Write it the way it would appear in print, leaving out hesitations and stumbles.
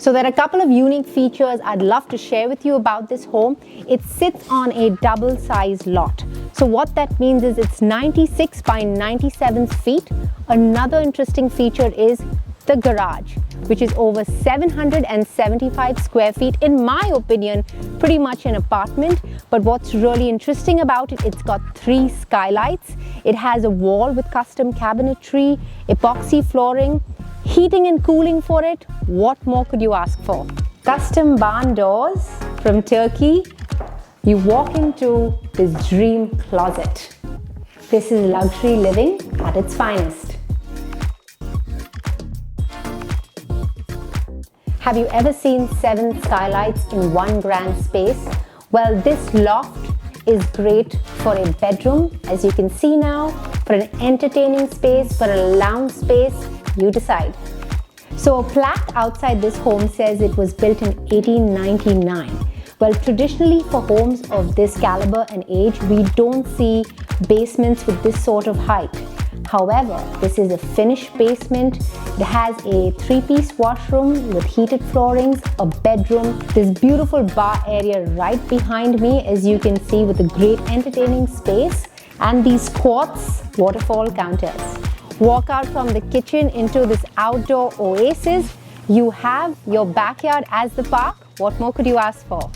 So there are a couple of unique features I'd love to share with you about this home. It sits on a double-sized lot. So what that means is it's 96 by 97 feet. Another interesting feature is the garage, which is over 775 square feet. In my opinion, pretty much an apartment. But what's really interesting about it, it's got 3 skylights. It has a wall with custom cabinetry, epoxy flooring, heating and cooling for it. What more could you ask for? Custom barn doors from Turkey. You walk into this dream closet. This is luxury living at its finest. Have you ever seen 7 skylights in one grand space? Well, this loft is great for a bedroom, as you can see now, for an entertaining space, for a lounge space, you decide. So a plaque outside this home says it was built in 1899. Well, traditionally for homes of this caliber and age, we don't see basements with this sort of height. However, this is a finished basement. It has a 3-piece washroom with heated floorings, a bedroom, this beautiful bar area right behind me, as you can see, with a great entertaining space, and these quartz waterfall counters. Walk out from the kitchen into this outdoor oasis. You have your backyard as the park. What more could you ask for?